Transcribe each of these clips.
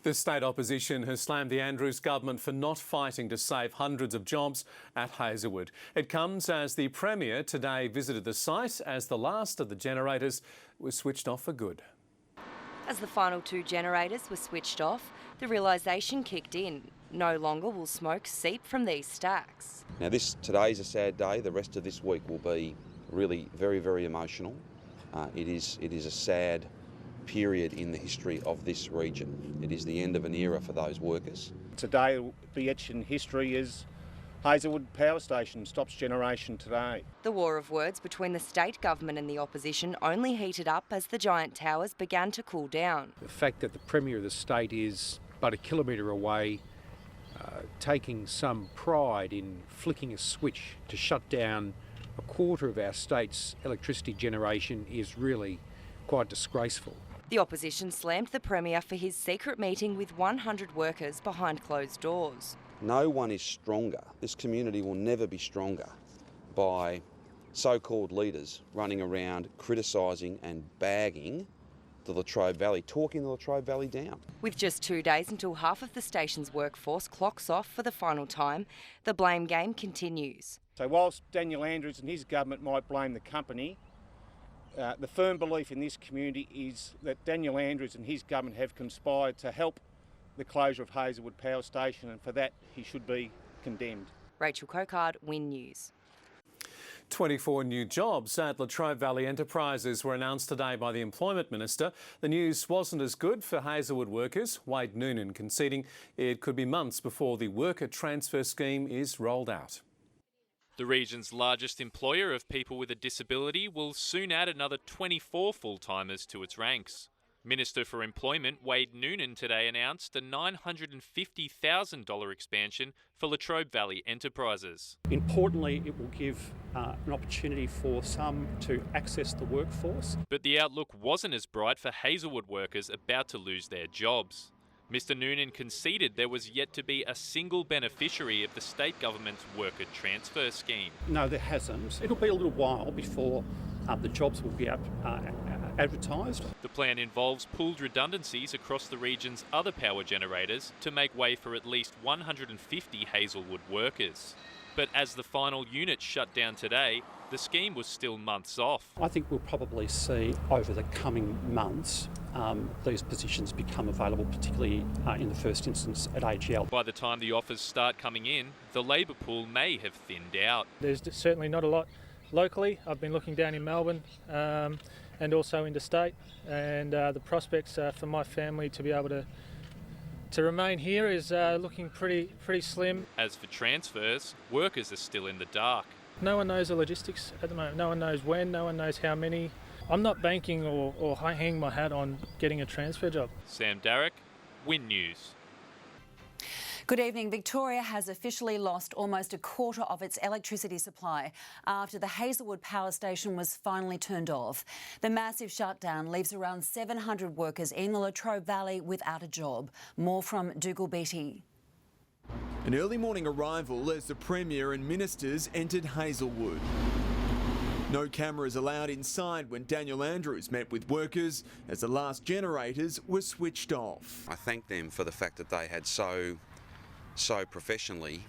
The state opposition has slammed the Andrews government for not fighting to save hundreds of jobs at Hazelwood. It comes as the Premier today visited the site as the last of the generators was switched off for good. As the final two generators were switched off, the realisation kicked in. No longer will smoke seep from these stacks. Now today's a sad day. The rest of this week will be really very, very emotional. It is a sad period in the history of this region. It is the end of an era for those workers. Today will be etched in history as Hazelwood Power Station stops generation today. The war of words between the state government and the opposition only heated up as the giant towers began to cool down. The fact that the Premier of the state is but a kilometre away, taking some pride in flicking a switch to shut down a quarter of our state's electricity generation is really quite disgraceful. The opposition slammed the Premier for his secret meeting with 100 workers behind closed doors. No one is stronger. This community will never be stronger by so-called leaders running around criticising and bagging the Latrobe Valley, talking the Latrobe Valley down. With just 2 days until half of the station's workforce clocks off for the final time, the blame game continues. So whilst Daniel Andrews and his government might blame the company, the firm belief in this community is that Daniel Andrews and his government have conspired to help the closure of Hazelwood Power Station, and for that he should be condemned. Rachel Cocard, Win News. 24 new jobs at Latrobe Valley Enterprises were announced today by the Employment Minister. The news wasn't as good for Hazelwood workers, Wade Noonan conceding it could be months before the worker transfer scheme is rolled out. The region's largest employer of people with a disability will soon add another 24 full-timers to its ranks. Minister for Employment Wade Noonan today announced a $950,000 expansion for Latrobe Valley Enterprises. Importantly, it will give an opportunity for some to access the workforce. But the outlook wasn't as bright for Hazelwood workers about to lose their jobs. Mr Noonan conceded there was yet to be a single beneficiary of the state government's worker transfer scheme. No, there hasn't. It'll be a little while before the jobs will be advertised. The plan involves pooled redundancies across the region's other power generators to make way for at least 150 Hazelwood workers. But as the final unit shut down today, the scheme was still months off. I think we'll probably see over the coming months these positions become available, particularly in the first instance at AGL. By the time the offers start coming in, the labour pool may have thinned out. There's certainly not a lot locally. I've been looking down in Melbourne and also interstate, and the prospects for my family to be able to remain here is looking pretty slim. As for transfers, workers are still in the dark. No one knows the logistics at the moment. No one knows when, no one knows how many. I'm not banking or hanging my hat on getting a transfer job. Sam Darroch, Win News. Good evening. Victoria has officially lost almost a quarter of its electricity supply after the Hazelwood Power Station was finally turned off. The massive shutdown leaves around 700 workers in the Latrobe Valley without a job. More from Dougal Beattie. An early morning arrival as the Premier and ministers entered Hazelwood. No cameras allowed inside when Daniel Andrews met with workers as the last generators were switched off. I thank them for the fact that they had so professionally,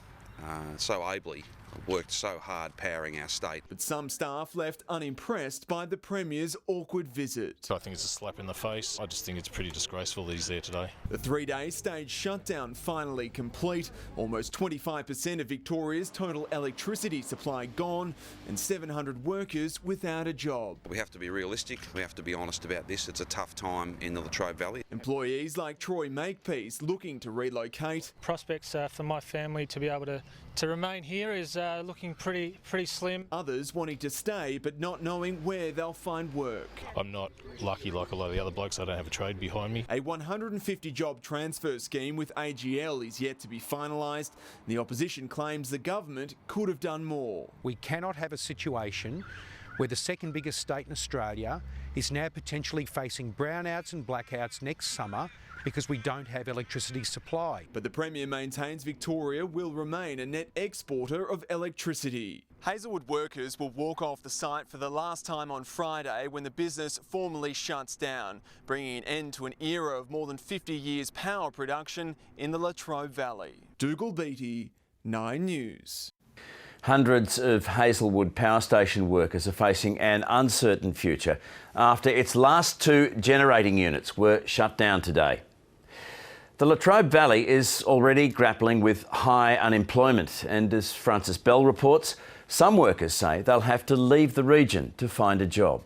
so ably worked so hard powering our state. But some staff left unimpressed by the Premier's awkward visit. I think it's a slap in the face. I just think it's pretty disgraceful that he's there today. The 3-day stage shutdown finally complete. Almost 25% of Victoria's total electricity supply gone and 700 workers without a job. We have to be realistic. We have to be honest about this. It's a tough time in the Latrobe Valley. Employees like Troy Makepeace looking to relocate. Prospects for my family to be able to remain here is looking pretty slim. Others wanting to stay but not knowing where they'll find work. I'm not lucky like a lot of the other blokes. I don't have a trade behind me. A 150 job transfer scheme with AGL is yet to be finalised. The opposition claims the government could have done more. We cannot have a situation where the second biggest state in Australia is now potentially facing brownouts and blackouts next summer because we don't have electricity supply. But the Premier maintains Victoria will remain a net exporter of electricity. Hazelwood workers will walk off the site for the last time on Friday when the business formally shuts down, bringing an end to an era of more than 50 years power production in the Latrobe Valley. Dougal Beattie, 9 News. Hundreds of Hazelwood power station workers are facing an uncertain future after its last 2 generating units were shut down today. The Latrobe Valley is already grappling with high unemployment, and as Francis Bell reports, some workers say they'll have to leave the region to find a job.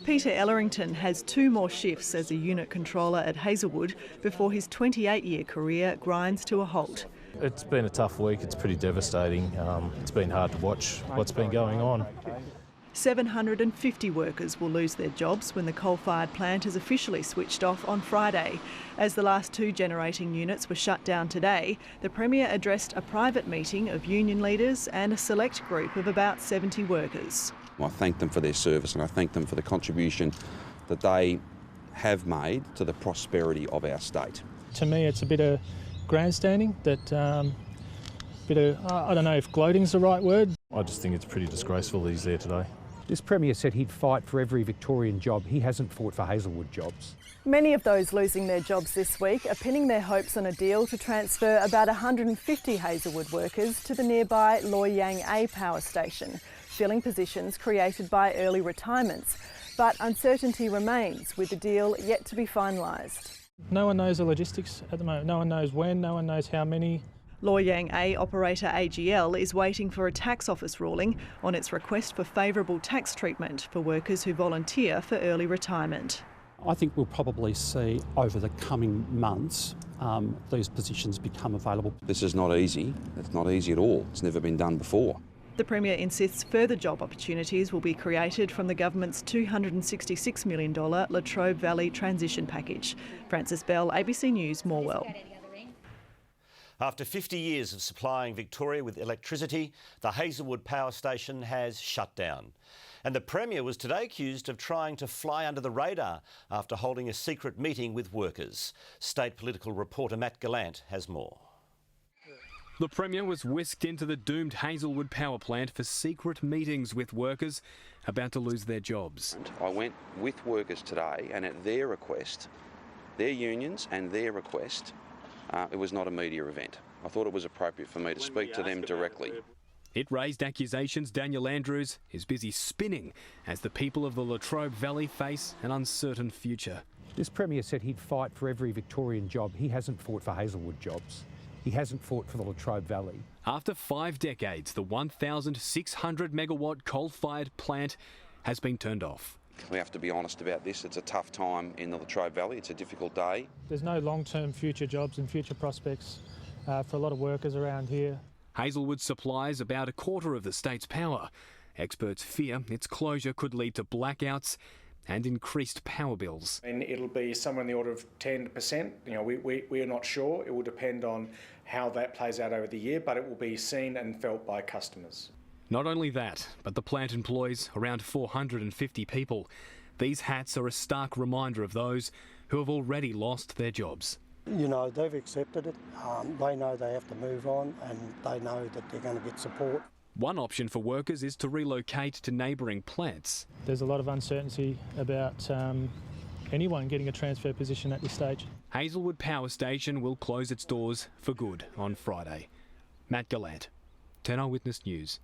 Peter Ellerington has 2 more shifts as a unit controller at Hazelwood before his 28-year career grinds to a halt. It's been a tough week. It's pretty devastating. It's been hard to watch what's been going on. 750 workers will lose their jobs when the coal-fired plant is officially switched off on Friday. As the last 2 generating units were shut down today, the Premier addressed a private meeting of union leaders and a select group of about 70 workers. I thank them for their service and I thank them for the contribution that they have made to the prosperity of our state. To me, it's a bit of grandstanding, I don't know if gloating's the right word. I just think it's pretty disgraceful that he's there today. This Premier said he'd fight for every Victorian job. He hasn't fought for Hazelwood jobs. Many of those losing their jobs this week are pinning their hopes on a deal to transfer about 150 Hazelwood workers to the nearby Loy Yang A power station, filling positions created by early retirements. But uncertainty remains, with the deal yet to be finalised. No one knows the logistics at the moment. No one knows when, no one knows how many. Loy Yang A operator AGL is waiting for a tax office ruling on its request for favourable tax treatment for workers who volunteer for early retirement. I think we'll probably see over the coming months these positions become available. This is not easy. It's not easy at all. It's never been done before. The Premier insists further job opportunities will be created from the government's $266 million Latrobe Valley transition package. Francis Bell, ABC News, Morwell. After 50 years of supplying Victoria with electricity, the Hazelwood power station has shut down. And the Premier was today accused of trying to fly under the radar after holding a secret meeting with workers. State political reporter Matt Gallant has more. The Premier was whisked into the doomed Hazelwood power plant for secret meetings with workers about to lose their jobs. I went with workers today and at their request, their unions and their request, it was not a media event. I thought it was appropriate for me to speak to them directly. It raised accusations Daniel Andrews is busy spinning as the people of the Latrobe Valley face an uncertain future. This Premier said he'd fight for every Victorian job. He hasn't fought for Hazelwood jobs. He hasn't fought for the Latrobe Valley. After 5 decades, the 1,600 megawatt coal-fired plant has been turned off. We have to be honest about this. It's a tough time in the Latrobe Valley. It's a difficult day. There's no long-term future jobs and future prospects for a lot of workers around here. Hazelwood supplies about a quarter of the state's power. Experts fear its closure could lead to blackouts and increased power bills. And it'll be somewhere in the order of 10%. We are not sure. It will depend on how that plays out over the year, but it will be seen and felt by customers. Not only that, but the plant employs around 450 people. These hats are a stark reminder of those who have already lost their jobs. You know, they've accepted it. They know they have to move on and they know that they're going to get support. One option for workers is to relocate to neighbouring plants. There's a lot of uncertainty about anyone getting a transfer position at this stage. Hazelwood Power Station will close its doors for good on Friday. Matt Gallant, 10 Eyewitness News.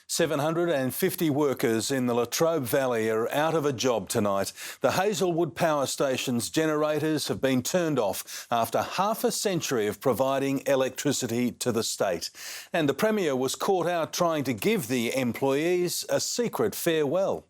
750 workers in the Latrobe Valley are out of a job tonight. The Hazelwood Power Station's generators have been turned off after half a century of providing electricity to the state. And the Premier was caught out trying to give the employees a secret farewell.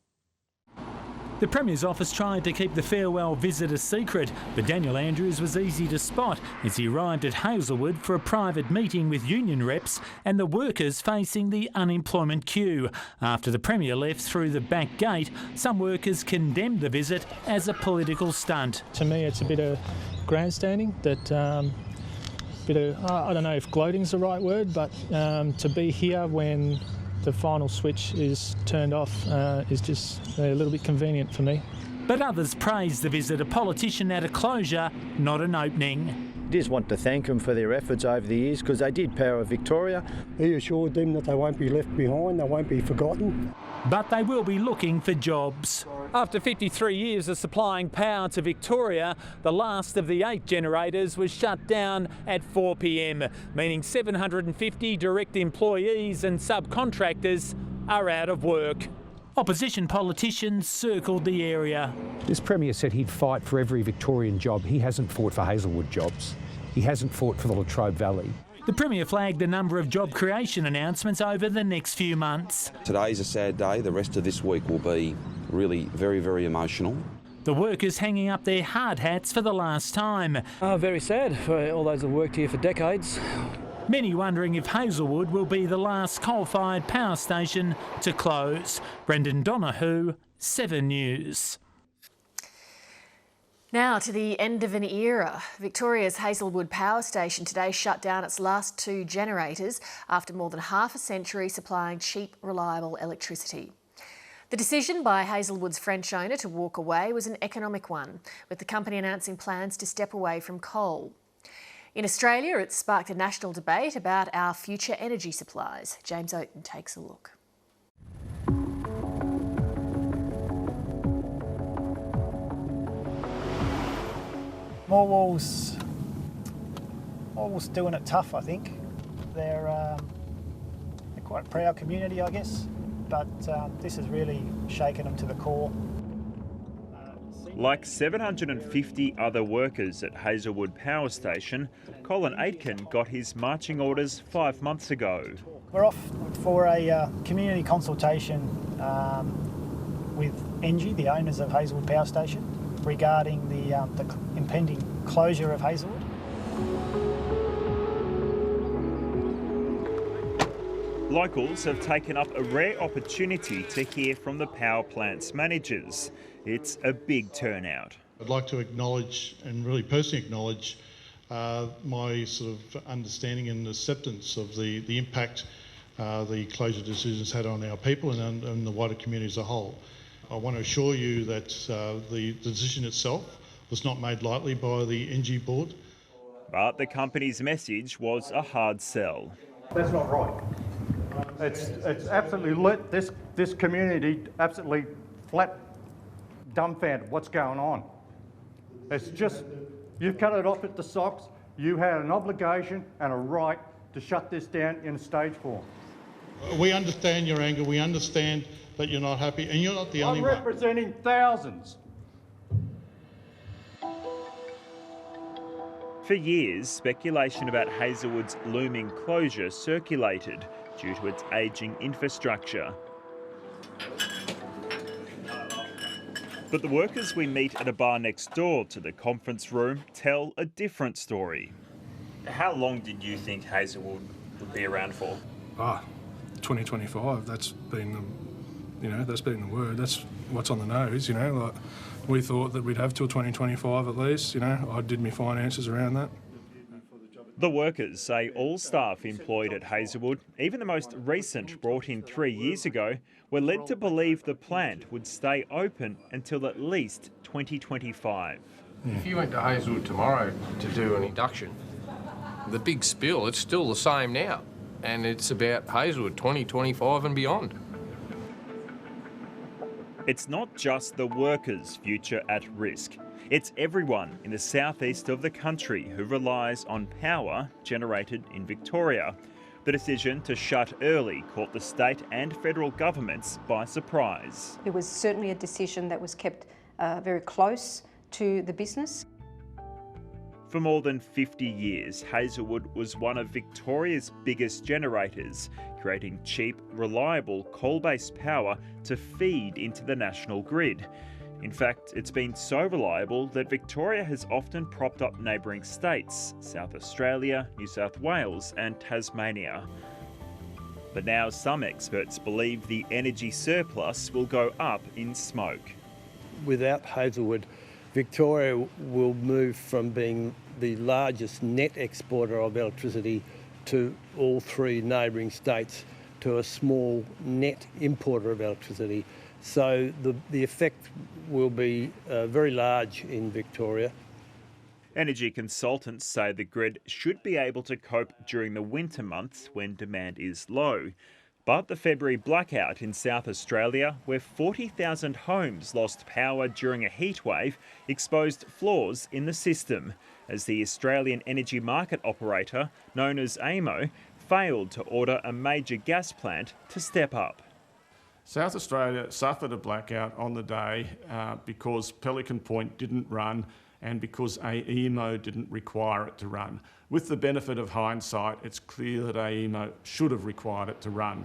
The Premier's office tried to keep the farewell visit a secret, but Daniel Andrews was easy to spot as he arrived at Hazelwood for a private meeting with union reps and the workers facing the unemployment queue. After the Premier left through the back gate, some workers condemned the visit as a political stunt. To me, it's a bit of grandstanding, I don't know if gloating's the right word, but to be here when the final switch is turned off is just a little bit convenient for me. But others praise the visit, a politician at a closure, not an opening. I just want to thank them for their efforts over the years because they did power Victoria. He assured them that they won't be left behind, they won't be forgotten. But they will be looking for jobs. After 53 years of supplying power to Victoria, the last of the 8 generators was shut down at 4 p.m, meaning 750 direct employees and subcontractors are out of work. Opposition politicians circled the area. This Premier said he'd fight for every Victorian job. He hasn't fought for Hazelwood jobs. He hasn't fought for the Latrobe Valley. The Premier flagged a number of job creation announcements over the next few months. Today's a sad day. The rest of this week will be really very, very emotional. The workers hanging up their hard hats for the last time. Very sad for all those who've worked here for decades. Many wondering if Hazelwood will be the last coal-fired power station to close. Brendan Donohue, 7 News. Now to the end of an era. Victoria's Hazelwood Power Station today shut down its last 2 generators after more than half a century supplying cheap, reliable electricity. The decision by Hazelwood's French owner to walk away was an economic one, with the company announcing plans to step away from coal. In Australia, it's sparked a national debate about our future energy supplies. James Oaten takes a look. Morwell's doing it tough, I think. They're quite a proud community, I guess, but this has really shaken them to the core. Like 750 other workers at Hazelwood Power Station, Colin Aitken got his marching orders 5 months ago. We're off for a community consultation with ENGIE, the owners of Hazelwood Power Station, regarding the impending closure of Hazelwood. Locals have taken up a rare opportunity to hear from the power plant's managers. It's a big turnout. I'd like to acknowledge, and really personally acknowledge, my sort of understanding and acceptance of the impact the closure decisions had on our people and the wider community as a whole. I want to assure you that the decision itself was not made lightly by the ENGIE board. But the company's message was a hard sell. That's not right. It's absolutely lit this community absolutely flat dumbfounded what's going on. It's just, you've cut it off at the socks. You had an obligation and a right to shut this down in stage form. We understand your anger, we understand that you're not happy, and you're not the only one. I'm representing thousands. For years, speculation about Hazelwood's looming closure circulated due to its ageing infrastructure. But the workers we meet at a bar next door to the conference room tell a different story. How long did you think Hazelwood would be around for? 2025, that's been the word. That's what's on the nose, like we thought that we'd have till 2025 at least, I did my finances around that. The workers say all staff employed at Hazelwood, even the most recent brought in 3 years ago, were led to believe the plant would stay open until at least 2025. If you went to Hazelwood tomorrow to do an induction, the big spill, it's still the same now. And it's about Hazelwood 2025 and beyond. It's not just the workers' future at risk. It's everyone in the southeast of the country who relies on power generated in Victoria. The decision to shut early caught the state and federal governments by surprise. It was certainly a decision that was kept very close to the business. For more than 50 years, Hazelwood was one of Victoria's biggest generators, creating cheap, reliable coal-based power to feed into the national grid. In fact, it's been so reliable that Victoria has often propped up neighbouring states, South Australia, New South Wales and Tasmania. But now some experts believe the energy surplus will go up in smoke. Without Hazelwood, Victoria will move from being the largest net exporter of electricity to all 3 neighbouring states to a small net importer of electricity. So the effect will be very large in Victoria. Energy consultants say the grid should be able to cope during the winter months when demand is low. But the February blackout in South Australia, where 40,000 homes lost power during a heatwave, exposed flaws in the system, as the Australian energy market operator, known as AEMO, failed to order a major gas plant to step up. South Australia suffered a blackout on the day because Pelican Point didn't run and because AEMO didn't require it to run. With the benefit of hindsight, it's clear that AEMO should have required it to run.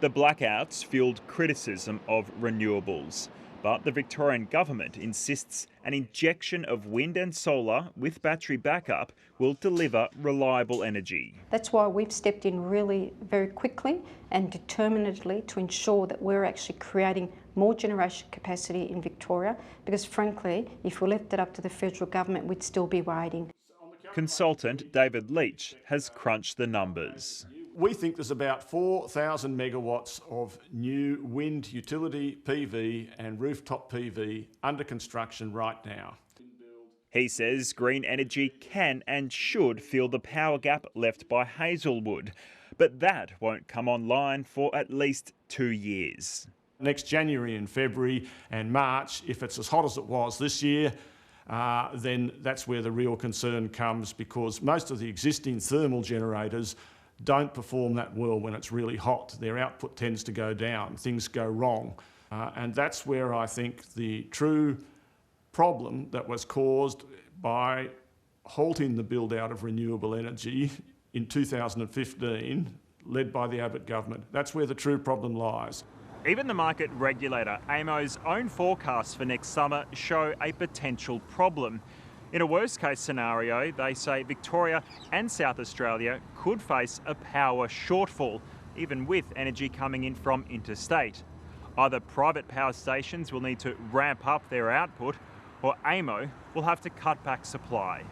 The blackouts fueled criticism of renewables, but the Victorian government insists an injection of wind and solar with battery backup will deliver reliable energy. That's why we've stepped in really very quickly and determinedly to ensure that we're actually creating more generation capacity in Victoria, because frankly, if we left it up to the federal government, we'd still be waiting. Consultant David Leach has crunched the numbers. We think there's about 4,000 megawatts of new wind utility PV and rooftop PV under construction right now. He says green energy can and should fill the power gap left by Hazelwood, but that won't come online for at least 2 years. Next January and February and March, if it's as hot as it was this year, then that's where the real concern comes, because most of the existing thermal generators don't perform that well when it's really hot. Their output tends to go down, things go wrong. And that's where I think the true problem that was caused by halting the build out of renewable energy in 2015, led by the Abbott government. That's where the true problem lies. Even the market regulator, AEMO's own forecasts for next summer show a potential problem. In a worst-case scenario, they say Victoria and South Australia could face a power shortfall, even with energy coming in from interstate. Either private power stations will need to ramp up their output, or AEMO will have to cut back supply.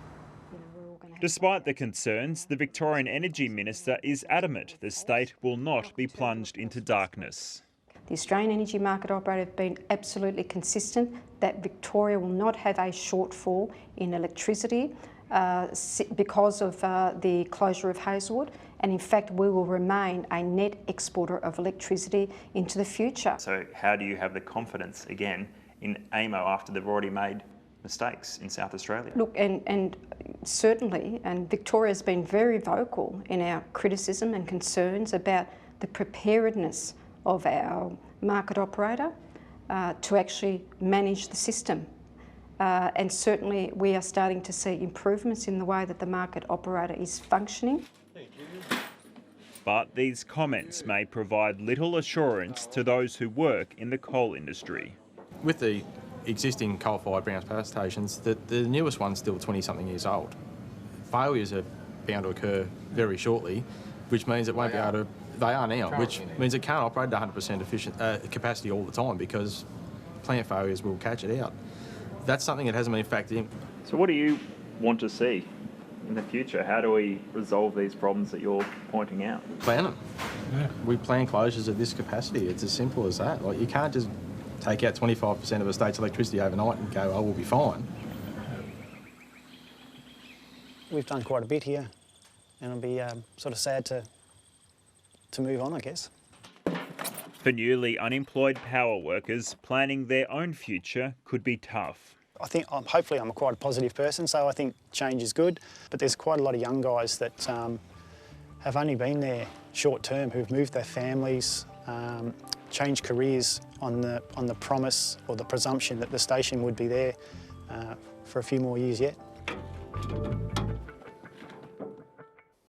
Despite the concerns, the Victorian Energy Minister is adamant the state will not be plunged into darkness. The Australian Energy Market Operator have been absolutely consistent that Victoria will not have a shortfall in electricity because of the closure of Hazelwood, and in fact we will remain a net exporter of electricity into the future. So how do you have the confidence again in AEMO after they've already made mistakes in South Australia? Look, and certainly, and Victoria's been very vocal in our criticism and concerns about the preparedness of our market operator to actually manage the system. And certainly we are starting to see improvements in the way that the market operator is functioning. But these comments may provide little assurance to those who work in the coal industry. With the existing coal-fired Browns power stations, the newest one's still 20-something years old. Failures are bound to occur very shortly, which means it won't be able to. They are now, which means it can't operate at 100% efficient capacity all the time, because plant failures will catch it out. That's something that hasn't been factored in. So what do you want to see in the future? How do we resolve these problems that you're pointing out? Plan them. Yeah. We plan closures at this capacity. It's as simple as that. Like, you can't just take out 25% of a state's electricity overnight and go, oh, we'll be fine. We've done quite a bit here, and it'll be sort of sad to move on, I guess. For newly unemployed power workers, planning their own future could be tough. I think, hopefully I'm quite a positive person, so I think change is good, but there's quite a lot of young guys that have only been there short term, who've moved their families, changed careers on the promise or the presumption that the station would be there for a few more years yet.